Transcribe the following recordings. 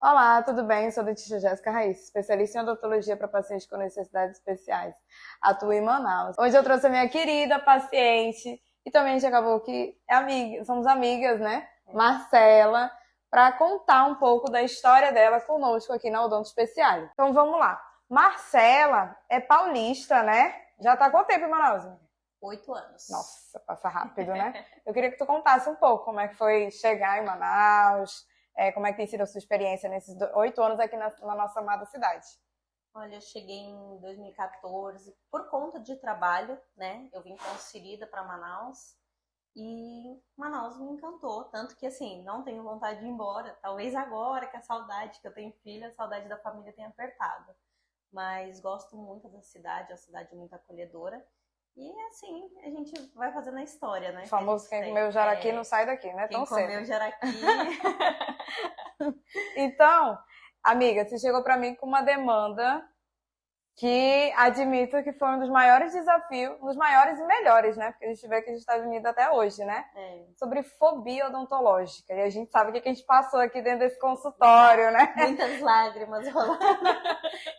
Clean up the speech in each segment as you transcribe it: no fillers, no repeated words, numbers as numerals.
Olá, tudo bem? Sou a dentista Jéssica Raíssa, especialista em odontologia para pacientes com necessidades especiais. Atuo em Manaus. Hoje eu trouxe a minha querida paciente, e também a gente acabou que é amiga, somos amigas, né? Marcela, para contar um pouco da história dela conosco aqui na Odonto Especial. Então vamos lá. Marcela é paulista, né? Já tá há quanto tempo em Manaus? 8 anos. Nossa, passa rápido, né? Eu queria que tu contasse um pouco como é que foi chegar em Manaus. Como é que tem sido a sua experiência nesses 8 anos aqui na nossa amada cidade? Olha, eu cheguei em 2014 por conta de trabalho, né? Eu vim transferida para Manaus e Manaus me encantou. Tanto que, assim, não tenho vontade de ir embora. Talvez agora que a saudade que eu tenho filha, a saudade da família tenha apertado. Mas gosto muito da cidade, é uma cidade muito acolhedora. E, assim, a gente vai fazendo a história, né? O famoso quem comeu jaraqui não sai daqui, né? Tão cedo. Quem comeu jaraqui... Então, amiga, você chegou para mim com uma demanda que admito que foi um dos maiores desafios, um dos maiores e melhores, né? Porque a gente vê que a gente está unida até hoje, né? Sobre fobia odontológica. E a gente sabe o que a gente passou aqui dentro desse consultório, né? Muitas lágrimas rolando.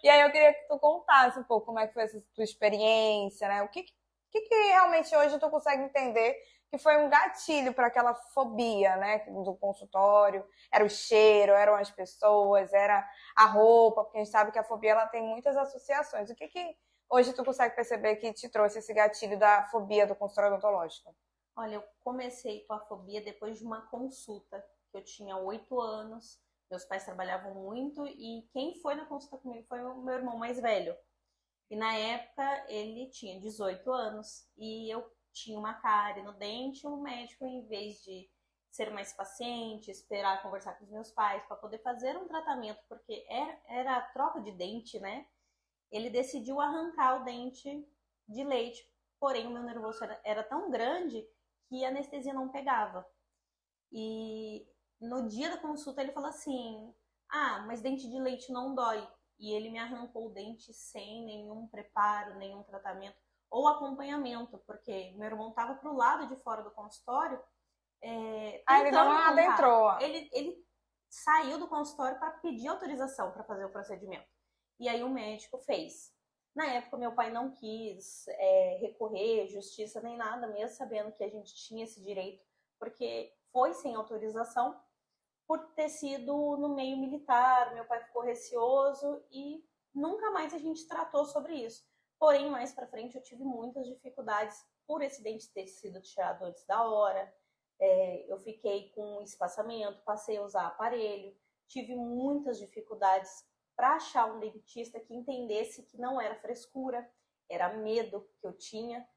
E aí eu queria que tu contasse um pouco como é que foi essa tua experiência, né? O que realmente hoje tu consegue entender que foi um gatilho para aquela fobia, né, do consultório? Era o cheiro, eram as pessoas, era a roupa, porque a gente sabe que a fobia ela tem muitas associações. O que hoje tu consegue perceber que te trouxe esse gatilho da fobia do consultório odontológico? Olha, eu comecei com a fobia depois de uma consulta, que eu tinha 8 anos, meus pais trabalhavam muito e quem foi na consulta comigo foi o meu irmão mais velho. E na época ele tinha 18 anos e eu tinha uma cárie no dente, o médico, em vez de ser mais paciente, esperar conversar com os meus pais para poder fazer um tratamento, porque era a troca de dente, né? Ele decidiu arrancar o dente de leite, porém o meu nervoso era tão grande que a anestesia não pegava. E no dia da consulta ele falou assim: ah, mas dente de leite não dói. E ele me arrancou o dente sem nenhum preparo, nenhum tratamento ou acompanhamento, porque meu irmão estava pro lado de fora do consultório. Ele não adentrou. Ele saiu do consultório para pedir autorização para fazer o procedimento. E aí o médico fez. Na época, meu pai não quis recorrer, justiça nem nada, mesmo sabendo que a gente tinha esse direito, porque foi sem autorização, por ter sido no meio militar. Meu pai ficou receoso e nunca mais a gente tratou sobre isso. Porém, mais para frente eu tive muitas dificuldades por esse dente ter sido tirado antes da hora. Eu fiquei com espaçamento, passei a usar aparelho, tive muitas dificuldades para achar um dentista que entendesse que não era frescura, era medo que eu tinha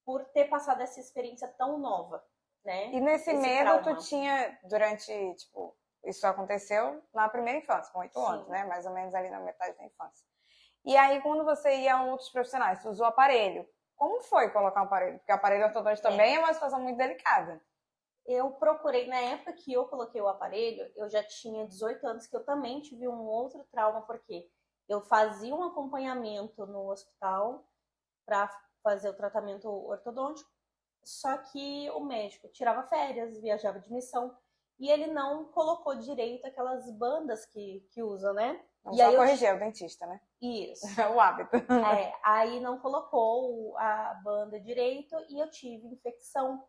por ter passado essa experiência tão nova, né? E nesse medo tu tinha durante, tipo, isso aconteceu na primeira infância, com 8 anos, né? Mais ou menos ali na metade da infância. E aí, quando você ia a outros profissionais, você usou aparelho. Como foi colocar um aparelho? Porque o aparelho ortodôntico também é uma situação muito delicada. Eu procurei, na época que eu coloquei o aparelho, eu já tinha 18 anos, que eu também tive um outro trauma, porque eu fazia um acompanhamento no hospital para fazer o tratamento ortodôntico, só que o médico tirava férias, viajava de missão, e ele não colocou direito aquelas bandas que usa, né? Não só corrigir o dentista, né? Isso. É o hábito. Aí não colocou a banda direito e eu tive infecção.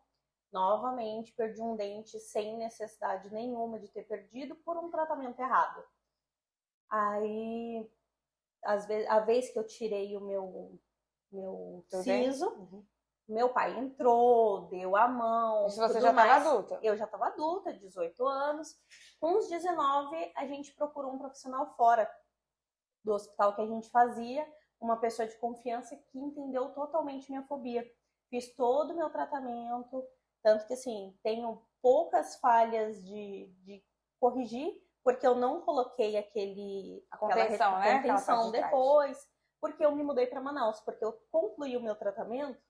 Novamente, perdi um dente sem necessidade nenhuma de ter perdido por um tratamento errado. Aí, a vez que eu tirei o meu siso, meu pai entrou, deu a mão. Isso você já estava adulta? Eu já estava adulta, 18 anos. Com os 19, a gente procurou um profissional fora do hospital que a gente fazia, uma pessoa de confiança que entendeu totalmente minha fobia. Fiz todo o meu tratamento, tanto que, assim, tenho poucas falhas de corrigir, porque eu não coloquei aquela contenção depois, porque eu me mudei para Manaus, porque eu concluí o meu tratamento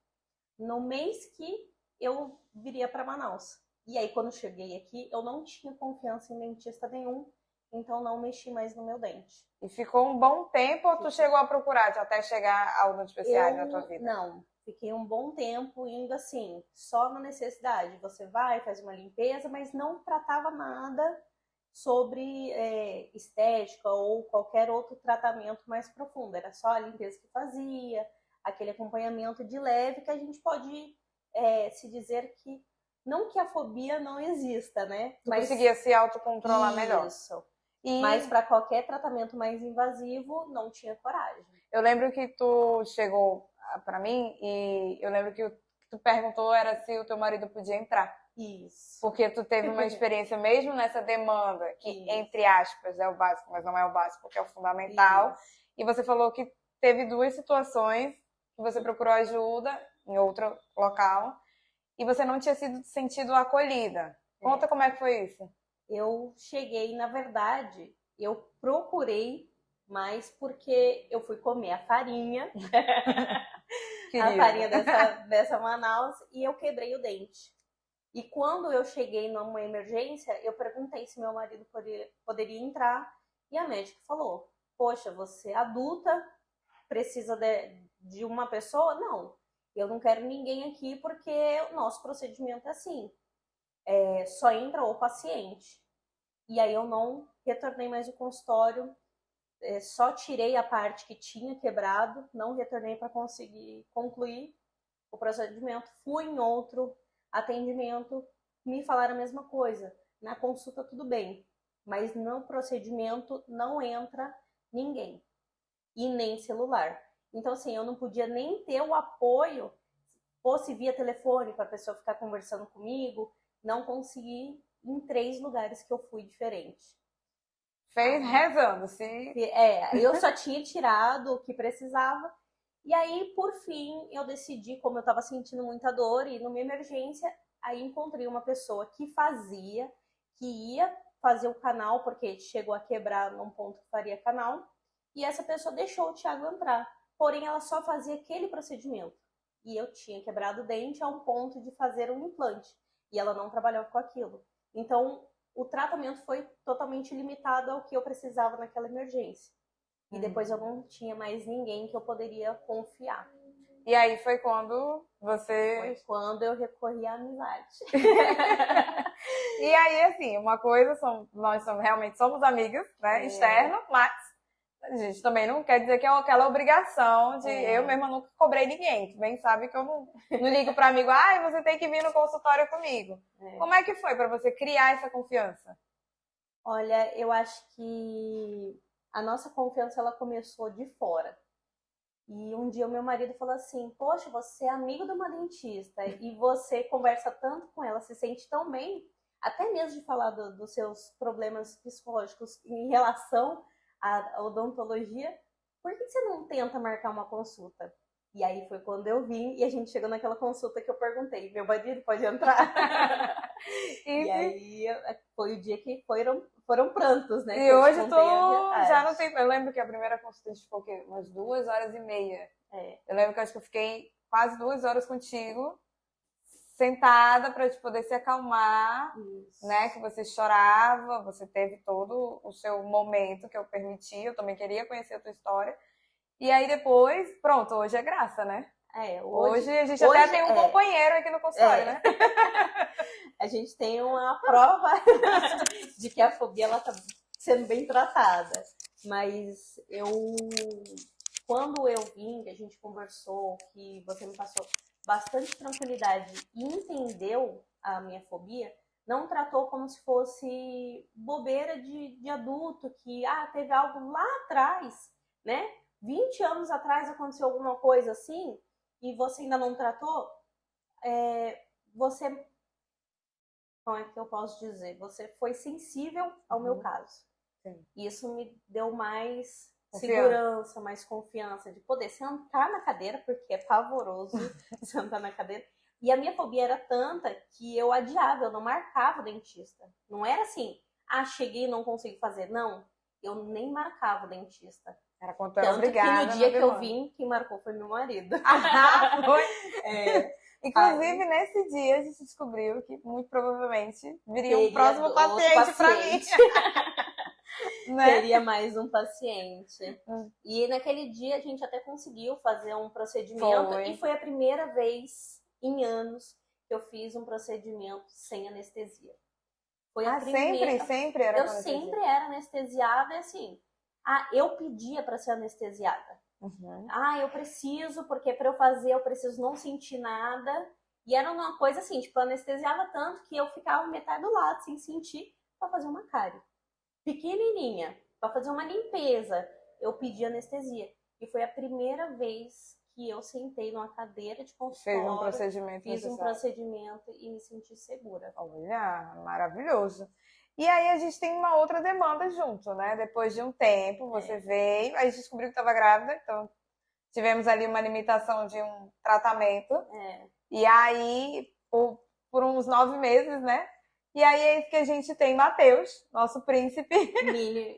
no mês que eu viria para Manaus. E aí, quando cheguei aqui, eu não tinha confiança em dentista nenhum, então não mexi mais no meu dente. E ficou um bom tempo ou tu chegou a procurar até chegar ao Odonto Especial na tua vida? Não, fiquei um bom tempo indo assim, só na necessidade. Você vai, faz uma limpeza, mas não tratava nada sobre estética ou qualquer outro tratamento mais profundo. Era só a limpeza que fazia, aquele acompanhamento de leve, que a gente pode se dizer que, não que a fobia não exista, né? Tu conseguia se autocontrolar melhor. Isso. Mas para qualquer tratamento mais invasivo, não tinha coragem. Eu lembro que tu chegou para mim e eu lembro que tu perguntou era se o teu marido podia entrar. Isso. Porque tu teve uma experiência mesmo nessa demanda, que entre aspas é o básico, mas não é o básico, porque é o fundamental. Isso. E você falou que teve 2 situações que você procurou ajuda em outro local e você não tinha sido sentido acolhida. Conta como é que foi isso. Eu cheguei, na verdade, eu procurei, mas porque eu fui comer a farinha, a farinha dessa Manaus, e eu quebrei o dente. E quando eu cheguei numa emergência, eu perguntei se meu marido poderia entrar, e a médica falou, poxa, você é adulta, precisa de uma pessoa? Não, eu não quero ninguém aqui porque o nosso procedimento é assim. Só entra o paciente. E aí eu não retornei mais o consultório, só tirei a parte que tinha quebrado, não retornei para conseguir concluir o procedimento. Fui em outro atendimento, me falaram a mesma coisa. Na consulta tudo bem, mas no procedimento não entra ninguém. E nem celular. Então assim, eu não podia nem ter o apoio, fosse via telefone para a pessoa ficar conversando comigo, não consegui em 3 lugares que eu fui diferente. Fez rezando, sim. Eu só tinha tirado o que precisava. E aí, por fim, eu decidi, como eu estava sentindo muita dor e numa emergência, aí encontrei uma pessoa que ia fazer o canal, porque chegou a quebrar num ponto que faria canal, e essa pessoa deixou o Thiago entrar. Porém, ela só fazia aquele procedimento. E eu tinha quebrado o dente a um ponto de fazer um implante. E ela não trabalhava com aquilo. Então, o tratamento foi totalmente limitado ao que eu precisava naquela emergência. E depois eu não tinha mais ninguém que eu poderia confiar. E aí foi quando você... Foi quando eu recorri à amizade. E aí, assim, uma coisa, nós realmente somos amigas, né? Externo, mas a gente também não quer dizer que é aquela obrigação de... Eu mesma nunca cobrei ninguém. Tu bem sabe que eu não ligo para amigo, você tem que vir no consultório comigo. Como é que foi para você criar essa confiança? Olha, eu acho que a nossa confiança, ela começou de fora. E um dia o meu marido falou assim, poxa, você é amigo de uma dentista e você conversa tanto com ela, se sente tão bem, até mesmo de falar dos seus problemas psicológicos em relação à odontologia, por que você não tenta marcar uma consulta? E aí foi quando eu vim e a gente chegou naquela consulta que eu perguntei, meu marido pode entrar? E aí foi o dia que foram prantos, né? E hoje tu já não tem... Eu lembro que a primeira consulta a gente ficou o quê? Umas 2h30. Eu lembro que acho que eu fiquei quase 2 horas contigo, sentada para te poder se acalmar, né? Que você chorava, você teve todo o seu momento que eu permiti, eu também queria conhecer a tua história. E aí depois, pronto, hoje é graça, né? Hoje a gente até tem um companheiro aqui no consultório, né? A gente tem uma prova de que a fobia ela tá sendo bem tratada. Mas quando eu vim, que a gente conversou, que você me passou bastante tranquilidade e entendeu a minha fobia, não tratou como se fosse bobeira de adulto, que teve algo lá atrás, né? 20 anos atrás aconteceu alguma coisa assim e você ainda não tratou, você, como é que eu posso dizer? Você foi sensível ao meu caso. Sim. Isso me deu mais segurança, mais confiança de poder sentar na cadeira, porque é pavoroso sentar na cadeira. E a minha fobia era tanta que eu adiava, eu não marcava o dentista. Não era assim, cheguei e não consigo fazer. Não, eu nem marcava o dentista. Era quanto era obrigada. Que no dia que eu vim, quem marcou foi meu marido. Foi? Inclusive, nesse dia, a gente descobriu que muito provavelmente viria um próximo paciente para mim. Né? Teria mais um paciente. E naquele dia a gente até conseguiu fazer um procedimento. E foi a primeira vez em anos que eu fiz um procedimento sem anestesia. Foi a primeira. Sempre era Eu sempre era anestesiada, e assim, eu pedia para ser anestesiada. Uhum. Eu preciso, porque para eu fazer eu preciso não sentir nada. E era uma coisa assim, tipo, anestesiava tanto que eu ficava metade do lado sem sentir para fazer uma cárie. Pequenininha, para fazer uma limpeza, eu pedi anestesia. E foi a primeira vez que eu sentei numa cadeira de consultório, Fez um procedimento fiz um necessário. procedimento e me senti segura. Olha, maravilhoso. E aí a gente tem uma outra demanda junto, né? Depois de um tempo, você veio, aí descobriu que estava grávida, então tivemos ali uma limitação de um tratamento. E aí, por uns 9 meses, né? E aí é isso que a gente tem Matheus, nosso príncipe.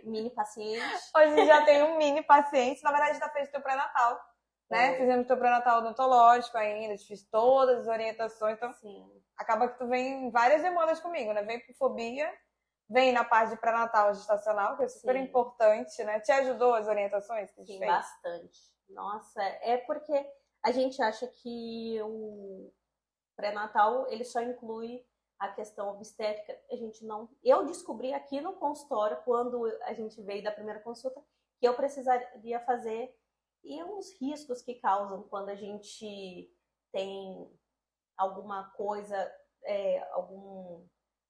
Mini paciente. Hoje já tem um mini paciente. Na verdade, já fez o teu pré-natal, né? Fizemos o teu pré-natal odontológico ainda, te fiz todas as orientações. Então, acaba que tu vem em várias demandas comigo, né? Vem por fobia, vem na parte de pré-natal gestacional, que é super importante, né? Te ajudou as orientações que a gente fez? Bastante. Nossa, é porque a gente acha que o pré-natal, ele só inclui a questão obstétrica. A gente não... Eu descobri aqui no consultório, quando a gente veio da primeira consulta, que eu precisaria fazer e os riscos que causam quando a gente tem alguma coisa,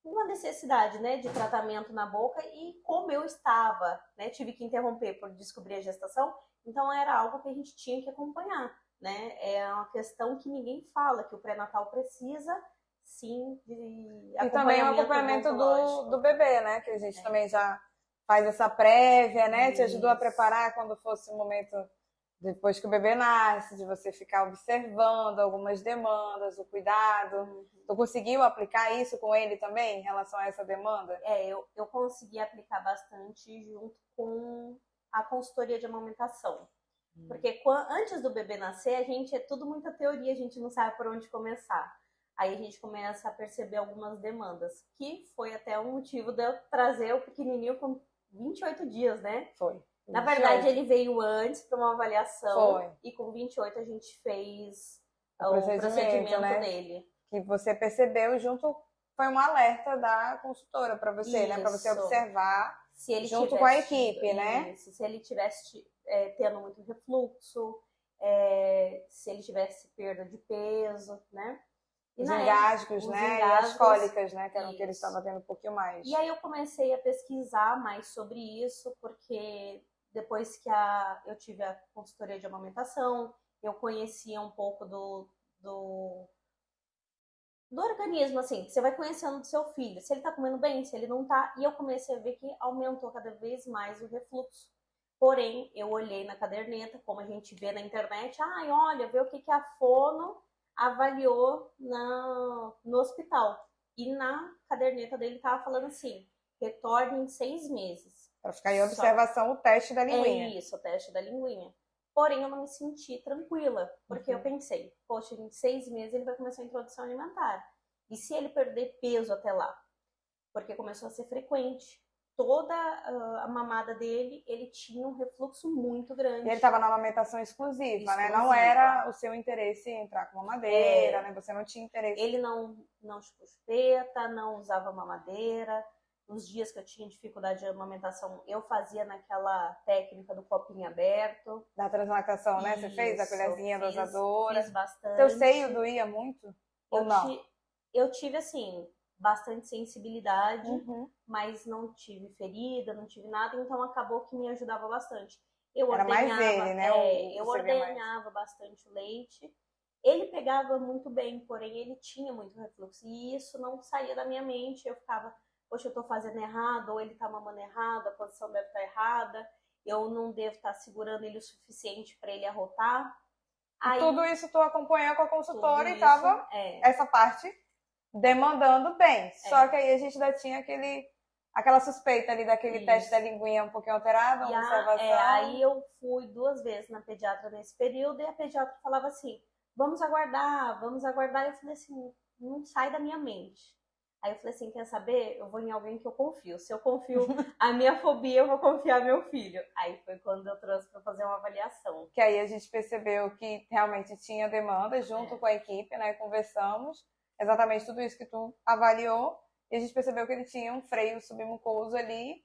uma necessidade, né, de tratamento na boca, e como eu estava, né, tive que interromper por descobrir a gestação, então era algo que a gente tinha que acompanhar, né, é uma questão que ninguém fala, que o pré-natal precisa, sim, de acompanhamento. E também o acompanhamento do bebê, né, que a gente também já faz essa prévia, né, te ajudou a preparar quando fosse o momento depois que o bebê nasce, de você ficar observando algumas demandas, o cuidado. Tu conseguiu aplicar isso com ele também, em relação a essa demanda? Eu consegui aplicar bastante junto com a consultoria de amamentação. Porque antes do bebê nascer, a gente é tudo muita teoria, a gente não sabe por onde começar. Aí a gente começa a perceber algumas demandas, que foi até o motivo de eu trazer o pequenininho com 28 dias, né? Foi. Na verdade, ele veio antes para uma avaliação. E com 28 a gente fez o procedimento né? Dele. Que você percebeu junto, foi um alerta da consultora para você, né? Para você observar se ele junto com a equipe, né? Se ele tivesse tendo muito refluxo, se ele tivesse perda de peso, né? Os engasgos, né? E as cólicas, né? Que era o que ele estava tendo um pouquinho mais. E aí eu comecei a pesquisar mais sobre isso, porque depois que eu tive a consultoria de amamentação, eu conhecia um pouco do organismo, assim, você vai conhecendo do seu filho, se ele tá comendo bem, se ele não tá, e eu comecei a ver que aumentou cada vez mais o refluxo. Porém, eu olhei na caderneta, como a gente vê na internet, olha, vê o que a fono avaliou no hospital. E na caderneta dele tava falando assim, retorne em 6 meses. Para ficar em observação o teste da linguinha. É isso, o teste da linguinha. Porém, eu não me senti tranquila, porque eu pensei, poxa, em 6 meses ele vai começar a introdução alimentar. E se ele perder peso até lá? Porque começou a ser frequente. Toda a mamada dele, ele tinha um refluxo muito grande. E ele estava na amamentação exclusiva, né? Não era o seu interesse entrar com mamadeira, né? Você não tinha interesse. Ele não chupou chupeta, não usava mamadeira. Nos dias que eu tinha dificuldade de amamentação, eu fazia naquela técnica do copinho aberto. Da translactação, né? Você fez a colherzinha dosadora. Fiz bastante. Seu seio doía muito? Ou não? Eu tive, assim, bastante sensibilidade, mas não tive ferida, não tive nada, então acabou que me ajudava bastante. Era mais ele, né? Eu ordenhava bastante o leite. Ele pegava muito bem, porém ele tinha muito refluxo. E isso não saía da minha mente. Eu ficava, poxa, eu tô fazendo errado, ou ele tá mamando errado, a posição deve estar errada, eu não devo estar segurando ele o suficiente para ele arrotar. Aí, tudo isso tu acompanhou com a consultora e tava essa parte demandando bem. Só que aí a gente ainda tinha aquela suspeita ali daquele teste da linguinha um pouquinho alterado, uma observação. Aí eu fui 2 vezes na pediatra nesse período, e a pediatra falava assim, vamos aguardar. Eu falei assim, não sai da minha mente. Aí eu falei assim, quer saber? Eu vou em alguém que eu confio. Se eu confio a minha fobia, eu vou confiar meu filho. Aí foi quando eu trouxe para fazer uma avaliação. Que aí a gente percebeu que realmente tinha demanda junto com a equipe, né? Conversamos exatamente tudo isso que tu avaliou. e a gente percebeu que ele tinha um freio submucoso ali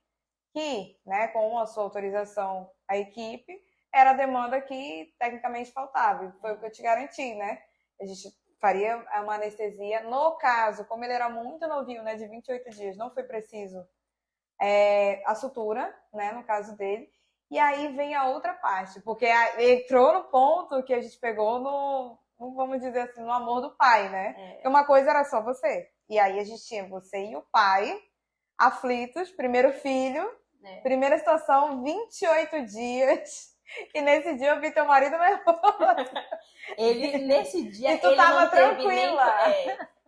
que, né, com a sua autorização à equipe, era a demanda que tecnicamente faltava. E foi o que eu te garanti, né? A gente faria uma anestesia. No caso, como ele era muito novinho, né, de 28 dias, não foi preciso a sutura, né, no caso dele. E aí vem a outra parte, porque entrou no ponto que a gente pegou no, vamos dizer assim, no amor do pai, né? Porque uma coisa era só você. E aí a gente tinha você e o pai, aflitos, primeiro filho, primeira situação, 28 dias. E nesse dia eu vi teu marido nervoso. Nesse dia, e tu tava tranquila.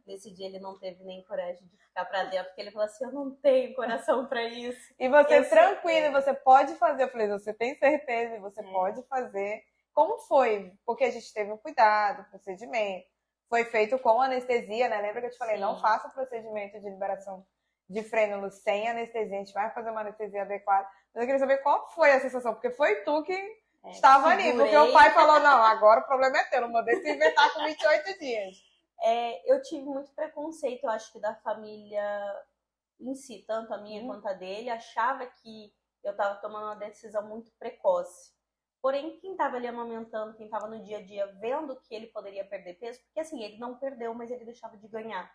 Nesse dia ele não teve nem coragem de ficar pra dentro, porque ele falou assim, eu não tenho coração pra isso. E você tranquila, você pode fazer. Eu falei, você tem certeza, você pode fazer. Como foi? Porque a gente teve um cuidado, procedimento. Foi feito com anestesia, né? Lembra que eu te falei, não faça o procedimento de liberação de frênulo sem anestesia, a gente vai fazer uma anestesia adequada. Mas eu queria saber qual foi a sensação, porque foi tu que estava ali. Porque o pai falou, não, agora o problema é teu, não mandei se inventar com 28 dias. Eu tive muito preconceito, eu acho que da família em si, tanto a minha quanto a dele, achava que eu estava tomando uma decisão muito precoce. Porém, quem estava ali amamentando, quem estava no dia a dia vendo que ele poderia perder peso, porque assim, ele não perdeu, mas ele deixava de ganhar,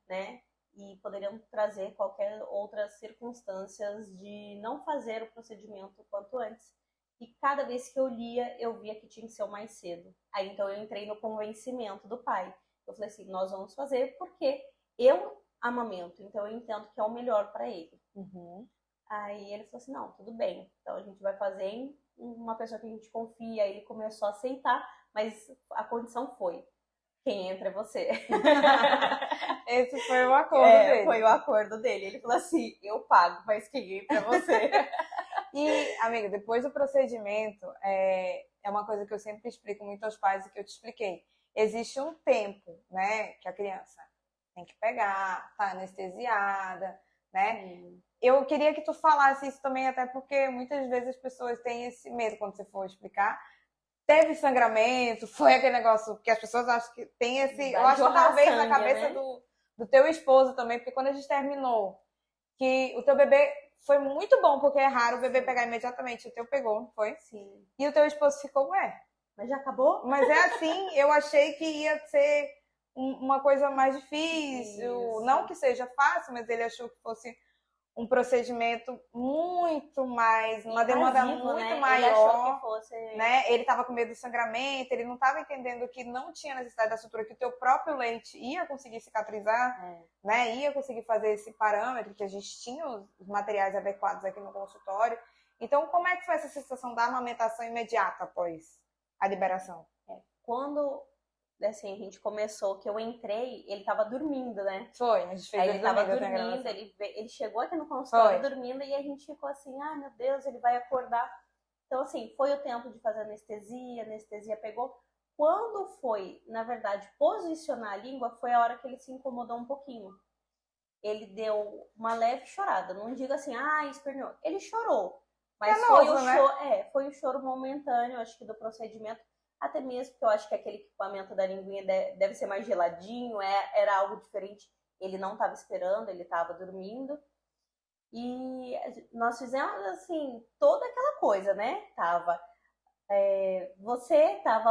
né? E poderiam trazer qualquer outras circunstâncias de não fazer o procedimento quanto antes. E cada vez que eu lia, eu via que tinha que ser o mais cedo. Aí então eu entrei no convencimento do pai. Eu falei assim, nós vamos fazer porque eu amamento, então eu entendo que é o melhor para ele. Aí ele falou assim, não, tudo bem, então a gente vai fazer em uma pessoa que a gente confia. Aí ele começou a aceitar, mas a condição foi, quem entra é você. Esse foi o acordo dele. Foi o acordo dele. Ele falou assim, eu pago, mas quem entra é você. E, amiga, depois do procedimento, é uma coisa que eu sempre explico muito aos pais e que eu te expliquei. Existe um tempo, né, que a criança tem que pegar, tá anestesiada, né? Eu queria que tu falasse isso também, até porque muitas vezes as pessoas têm esse medo quando você for explicar. Teve sangramento, foi aquele negócio que as pessoas acham que tem esse... Eu acho que talvez na cabeça, né, do teu esposo também, porque quando a gente terminou, que o teu bebê foi muito bom, porque é raro o bebê pegar imediatamente. O teu pegou, não foi? Sim. E o teu esposo ficou, mas já acabou? Mas é assim, eu achei que ia ser uma coisa mais difícil. Isso. Não que seja fácil, mas ele achou que fosse um procedimento muito mais, uma demanda muito, né, maior. Ele achou que fosse... né? Ele estava com medo do sangramento, ele não estava entendendo que não tinha necessidade da sutura, que o teu próprio leite ia conseguir cicatrizar, né? Ia conseguir fazer esse parâmetro, que a gente tinha os materiais adequados aqui no consultório. Então, como é que foi essa sensação da amamentação imediata após a liberação? Quando... assim, a gente começou, que eu entrei, ele tava dormindo, né? Foi, a gente fez ele tava dormindo, ele chegou aqui no consultório dormindo e a gente ficou assim, meu Deus, ele vai acordar. Então, assim, foi o tempo de fazer anestesia pegou. Quando foi, na verdade, posicionar a língua, foi a hora que ele se incomodou um pouquinho. Ele deu uma leve chorada, não digo assim, esperneou. Ele chorou, mas foi o choro momentâneo, acho que do procedimento. Até mesmo porque eu acho que aquele equipamento da linguinha deve ser mais geladinho, era algo diferente. Ele não estava esperando, ele estava dormindo. E nós fizemos, assim, toda aquela coisa, né? Tava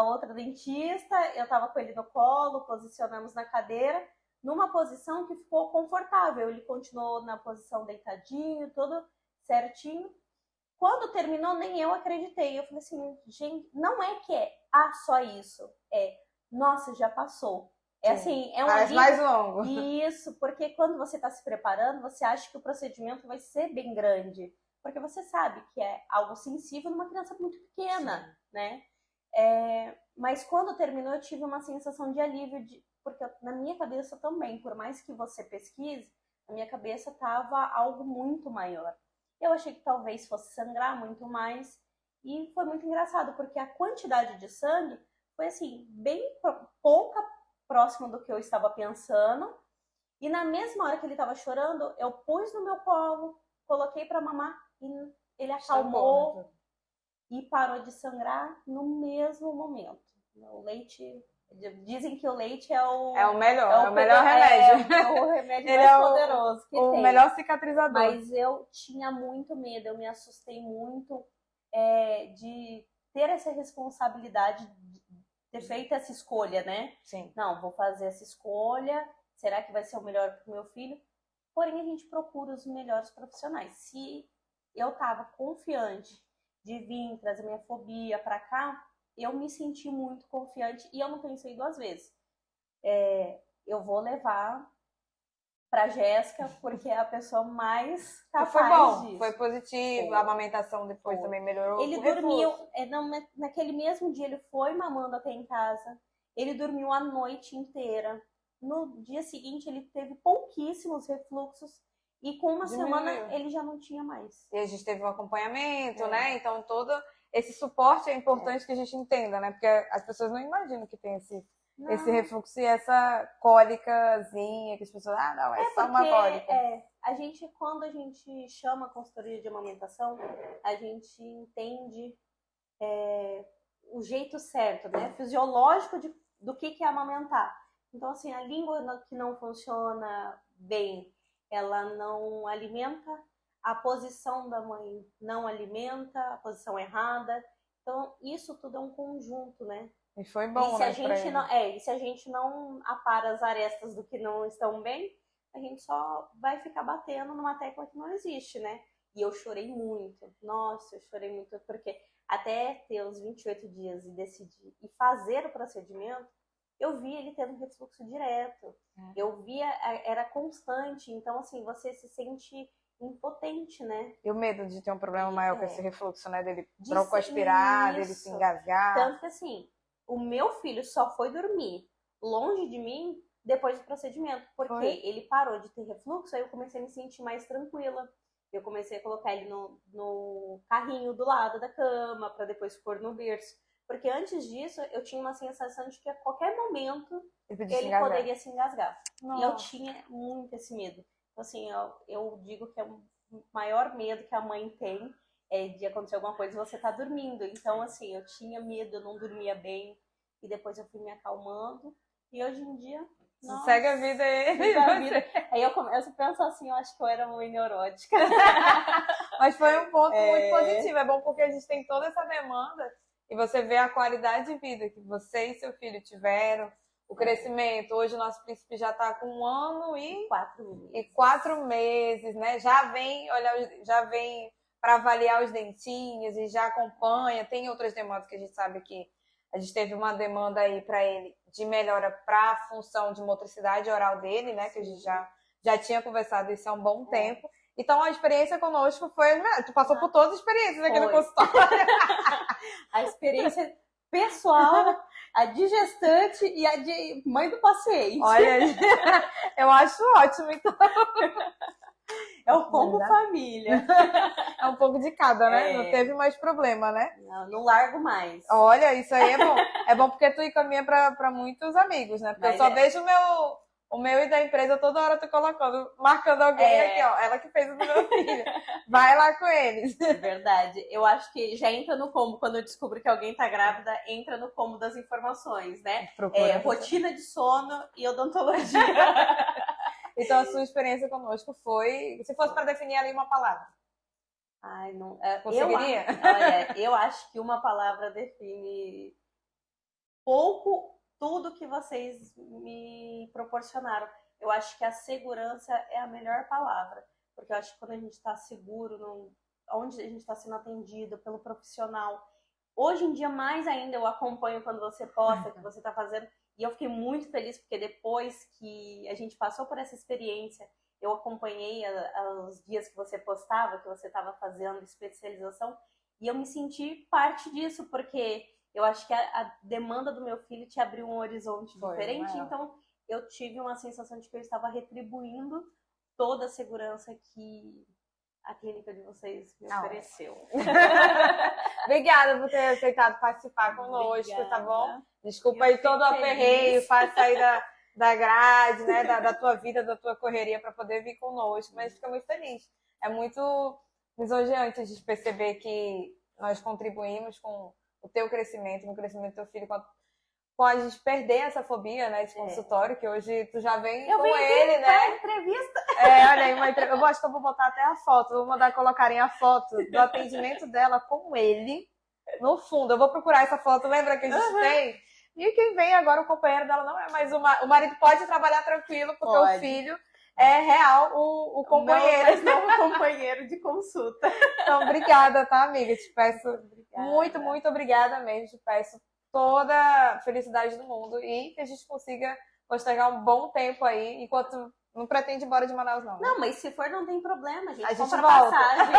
outra dentista, eu tava com ele no colo, posicionamos na cadeira, numa posição que ficou confortável. Ele continuou na posição deitadinho, tudo certinho. Quando terminou, nem eu acreditei. Eu falei assim, gente, não é que só isso. Nossa, já passou. Assim, é um parece mais longo. Isso, porque quando você está se preparando, você acha que o procedimento vai ser bem grande. Porque você sabe que é algo sensível numa criança muito pequena, né? Mas quando terminou, eu tive uma sensação de alívio, porque na minha cabeça também, por mais que você pesquise, na minha cabeça estava algo muito maior. Eu achei que talvez fosse sangrar muito mais. E foi muito engraçado, porque a quantidade de sangue foi, assim, bem pouca, próximo do que eu estava pensando. E na mesma hora que ele estava chorando, eu pus no meu colo, coloquei para mamar e ele acalmou e parou de sangrar no mesmo momento. O leite Dizem que o leite é o melhor remédio. É o remédio Ele mais poderoso que o tem. melhor cicatrizador. Mas eu tinha muito medo, eu me assustei muito de ter essa responsabilidade, de ter feito essa escolha, né? Sim. Não, vou fazer essa escolha, será que vai ser o melhor para o meu filho? Porém, a gente procura os melhores profissionais. Se eu estava confiante de vir trazer minha fobia para cá, eu me senti muito confiante e eu não pensei duas vezes. Eu vou levar para Jéssica porque é a pessoa mais capaz foi bom, disso. foi positivo, a amamentação depois também melhorou. Ele dormiu, naquele mesmo dia ele foi mamando até em casa, ele dormiu a noite inteira. No dia seguinte ele teve pouquíssimos refluxos e com uma semana ele já não tinha mais. E a gente teve um acompanhamento, né? Então todo esse suporte é importante que a gente entenda, né? Porque as pessoas não imaginam que tem esse refluxo e essa cólicazinha que as pessoas, não, é só uma cólica. Quando a gente chama a consultoria de amamentação, a gente entende o jeito certo, né? Fisiológico do que é amamentar. Então, assim, a língua que não funciona bem, ela não alimenta, a posição da mãe não alimenta, a posição errada. Então, isso tudo é um conjunto, né? E foi bom, e se a gente não apara as arestas do que não estão bem, a gente só vai ficar batendo numa tecla que não existe, né? E eu chorei muito. Nossa, eu chorei muito porque até ter os 28 dias e decidir e fazer o procedimento, eu vi ele tendo refluxo direto. Eu via, era constante. Então, assim, você se sente impotente, né? E o medo de ter um problema maior com esse refluxo, né? Dele broncoaspirar, dele se engasgar. Tanto que, assim, o meu filho só foi dormir longe de mim depois do procedimento. Porque ele parou de ter refluxo, aí eu comecei a me sentir mais tranquila. Eu comecei a colocar ele no carrinho do lado da cama, para depois pôr no berço. Porque antes disso, eu tinha uma sensação de que a qualquer momento ele poderia se engasgar. Nossa. E eu tinha muito esse medo. Então, assim, eu digo que é o maior medo que a mãe tem de acontecer alguma coisa e você tá dormindo. Então, assim, eu tinha medo, eu não dormia bem. E depois eu fui me acalmando. E hoje em dia... Nossa, segue a vida aí. Segue a vida. Aí eu começo a pensar assim, eu acho que eu era muito neurótica. Mas foi um ponto muito positivo. É bom porque a gente tem toda essa demanda e você vê a qualidade de vida que você e seu filho tiveram, o crescimento. Hoje o nosso príncipe já está com 1 ano e 4 meses, né? Já vem para avaliar os dentinhos e já acompanha. Tem outras demandas que a gente sabe que a gente teve uma demanda aí para ele de melhora para a função de motricidade oral dele, né? Que a gente já tinha conversado isso há um bom tempo. Então, a experiência conosco foi... Tu passou por todas as experiências aqui no consultório. A experiência pessoal, a de gestante e a de mãe do paciente. Olha, eu acho ótimo, então. É um pouco família. É um pouco de cada, né? Não teve mais problema, né? Não largo mais. Olha, isso aí é bom. É bom porque tu encaminha para muitos amigos, né? Porque eu só vejo o meu e da empresa toda hora tu colocando, marcando alguém aqui, ó. Ela que fez o do meu filho. Vai lá com eles. Verdade. Eu acho que já entra no combo, quando eu descubro que alguém tá grávida, entra no combo das informações, né? Rotina de sono e odontologia. Então, a sua experiência conosco foi... Se fosse para definir ali uma palavra. Ai, não... Conseguiria? Eu acho que uma palavra define tudo que vocês me proporcionaram. Eu acho que a segurança é a melhor palavra. Porque eu acho que quando a gente está seguro, onde a gente está sendo atendido pelo profissional. Hoje em dia, mais ainda, eu acompanho quando você posta, que você está fazendo... E eu fiquei muito feliz, porque depois que a gente passou por essa experiência, eu acompanhei os dias que você postava, que você estava fazendo especialização, e eu me senti parte disso, porque eu acho que a demanda do meu filho te abriu um horizonte diferente, então eu tive uma sensação de que eu estava retribuindo toda a segurança que a clínica de vocês me ofereceu. Obrigada por ter aceitado participar conosco, tá bom? Desculpa aí todo o aperreio, faz sair da grade, né, da tua vida, da tua correria para poder vir conosco, mas fica muito feliz. É muito lisonjeante a gente perceber que nós contribuímos com o teu crescimento, com o crescimento do teu filho, com com a gente perder essa fobia, né, de consultório, que hoje tu já vem Eu com vim ele, né? entrevista. Olha aí, eu acho que eu vou botar até a foto, vou mandar colocarem a foto do atendimento dela com ele no fundo. Eu vou procurar essa foto, lembra que a gente tem? E quem vem agora, o companheiro dela não é mais o marido pode trabalhar tranquilo, porque o filho é real o companheiro. Novo companheiro de consulta. Então, obrigada, tá, amiga? Te peço Obrigada. muito obrigada mesmo. Te peço toda a felicidade do mundo e que a gente consiga postergar um bom tempo aí, enquanto não pretende ir embora de Manaus, não. Né? Não, mas se for, não tem problema. A gente compra volta. Passagem.